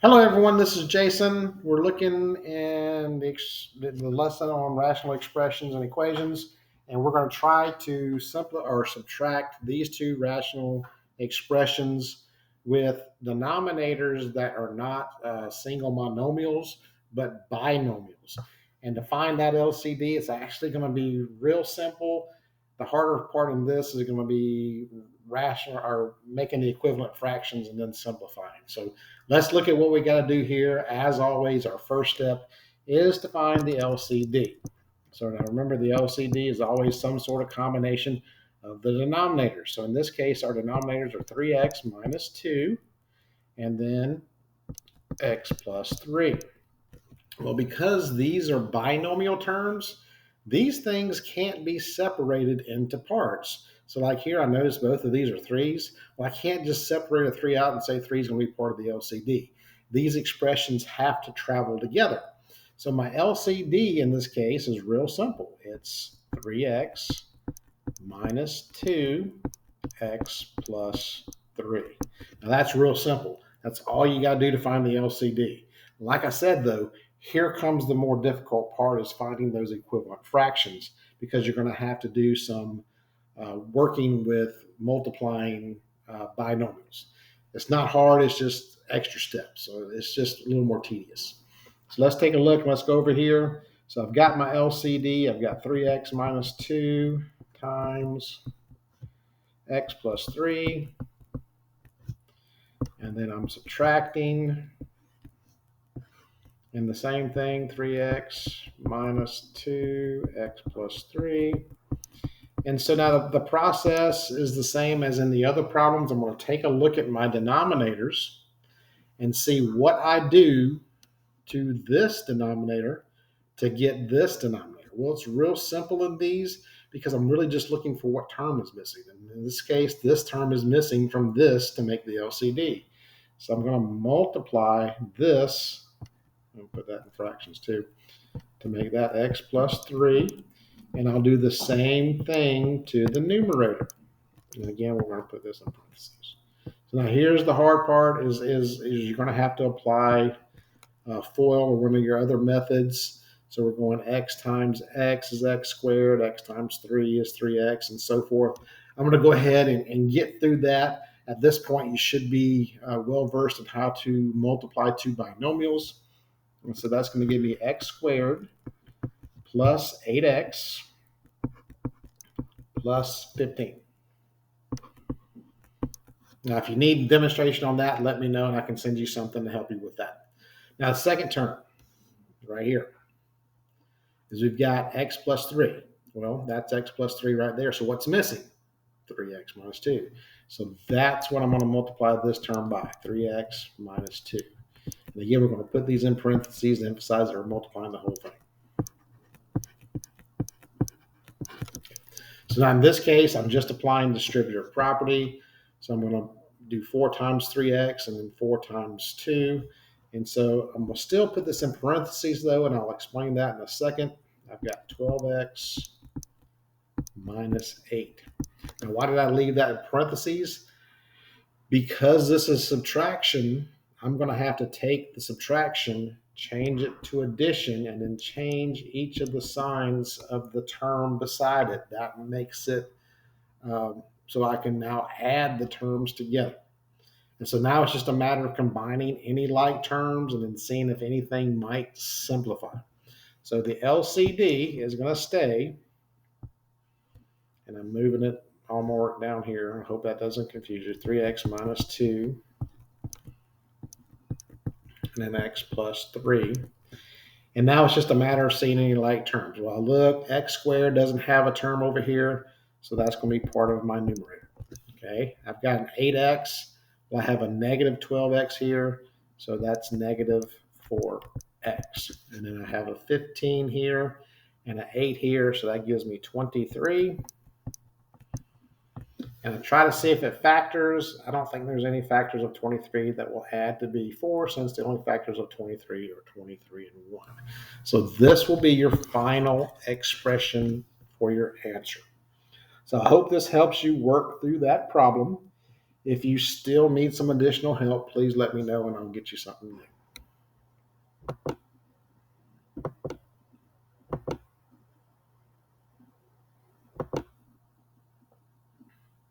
Hello, everyone. This is Jason. We're looking in the lesson on rational expressions and equations, and we're going to try to simplify or subtract these two rational expressions with denominators that are not single monomials but binomials. And to find that LCD, it's actually going to be real simple. The harder part in this is going to be rational or making the equivalent fractions and then simplifying. So let's look at what we got to do here. As always, our first step is to find the LCD. So now remember, the LCD is always some sort of combination of the denominators. So in this case, our denominators are 3x minus 2 and then x plus 3. Well, because these are binomial terms, these things can't be separated into parts. So like here, I notice both of these are 3's. Well, I can't just separate a 3 out and say 3 is going to be part of the LCD. These expressions have to travel together. So my LCD in this case is real simple. It's 3x minus 2x plus 3. Now that's real simple. That's all you got to do to find the LCD. Like I said, though, here comes the more difficult part, is finding those equivalent fractions, because you're going to have to do some working with multiplying binomials. It's not hard, it's just extra steps. So it's just a little more tedious. So let's take a look. Let's go over here. So I've got my LCD. I've got 3x minus 2 times x plus 3. And then I'm subtracting. And the same thing, 3x minus 2x plus 3. And so now the process is the same as in the other problems. I'm going to take a look at my denominators and see what I do to this denominator to get this denominator. Well, it's real simple in these because I'm really just looking for what term is missing. And in this case, this term is missing from this to make the LCD. So I'm going to multiply this. I'll put that in fractions too, to make that x plus 3. And I'll do the same thing to the numerator. And again, we're going to put this in parentheses. So now here's the hard part is you're going to have to apply FOIL or one of your other methods. So we're going x times x is x squared, x times 3 is 3x, and so forth. I'm going to go ahead and get through that. At this point, you should be well versed in how to multiply two binomials. And so that's going to give me x squared plus 8x plus 15. Now, if you need a demonstration on that, let me know and I can send you something to help you with that. Now, the second term right here is we've got x plus 3. Well, that's x plus 3 right there. So what's missing? 3x minus 2. So that's what I'm going to multiply this term by, 3x minus 2. And again, we're going to put these in parentheses to emphasize that we're multiplying the whole thing. So now in this case, I'm just applying distributive property. So I'm going to do 4 times 3x and then 4 times 2. And so I'm going to still put this in parentheses, though, and I'll explain that in a second. I've got 12x minus 8. Now, why did I leave that in parentheses? Because this is subtraction, I'm going to have to take the subtraction, change it to addition, and then change each of the signs of the term beside it. That makes it so I can now add the terms together. And so now it's just a matter of combining any like terms and then seeing if anything might simplify. So the LCD is going to stay, and I'm moving it all more down here. I hope that doesn't confuse you. 3x minus 2 and then x plus 3. And now it's just a matter of seeing any like terms. Well, look, x squared doesn't have a term over here, so that's going to be part of my numerator. Okay, I've got an 8x. Well, I have a negative 12x here, so that's negative 4x. And then I have a 15 here and an 8 here, so that gives me 23. And I try to see if it factors. I don't think there's any factors of 23 that will add to be 4, since the only factors of 23 are 23 and 1. So this will be your final expression for your answer. So I hope this helps you work through that problem. If you still need some additional help, please let me know and I'll get you something new.